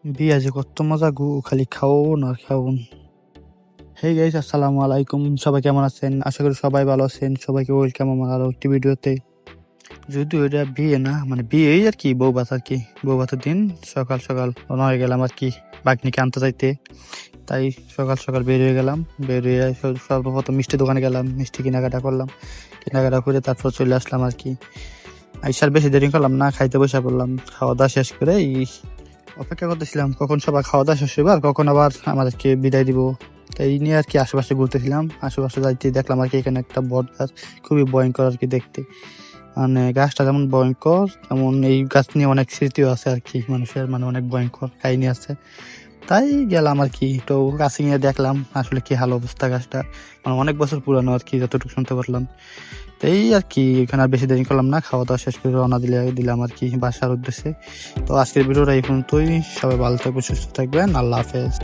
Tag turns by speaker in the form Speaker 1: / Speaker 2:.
Speaker 1: বিয়া যে কত মজা গো, খালি খাওন আর খাওন। হে গাইস, আসসালামু আলাইকুম। সবাই কেমন আছেন? আশা করি সবাই ভালো আছেন। সবাইকে ওয়েলকাম আমার আরো একটি ভিডিওতে। যদিও এটা বিয়ে না, মানে বিয়েই আর কি, বউ ভাত আর কি। বউ ভাতের দিন সকাল সকাল রওনা হয়ে গেলাম আর কি বাগনিকে আনতে যাইতে। তাই সকাল সকাল বের হয়ে গেলাম। বের হয়ে সর্বপ্রথম মিষ্টি দোকানে গেলাম, মিষ্টি কেনাকাটা করলাম। কেনাকাটা করে তারপর চলে আসলাম আর কি। আইসার বেশি দেরি করলাম না, খাইতে বসে পড়লাম। খাওয়া দাওয়া শেষ করে অপেক্ষা করতেছিলাম কখন সবার খাওয়া দাওয়া শেষ হবে আর কখন আবার আমাদেরকে বিদায় দিব। তাই এই নিয়ে আর কি আশেপাশে ঘুরতেছিলাম। আশেপাশে যাইতে দেখলাম আর কি এখানে একটা বট গাছ, খুবই ভয়ঙ্কর আর কি দেখতে। মানে গাছটা যেমন ভয়ঙ্কর, তেমন এই গাছ নিয়ে অনেক স্মৃতিও আছে আর কি মানুষের, মানে অনেক ভয়ঙ্কর কাহিনী আছে। তাই গেলাম আর কি, তো কাছে নিয়ে দেখলাম আসলে কি হাল অবস্থা গাছটা। মানে অনেক বছর পুরানো আর কি, যতটুকু শুনতে পারলাম। তো এই আর কি, এখানে আর বেশি দেরি করলাম না, খাওয়া দাওয়া শেষ করে রওনা দিলাম আর কি বাসার উদ্দেশ্যে। তো আজকের ভিডিওটা এই পর্যন্তই। সবাই ভালো থাকবেন, সুস্থ থাকবেন। আল্লাহ হাফেজ।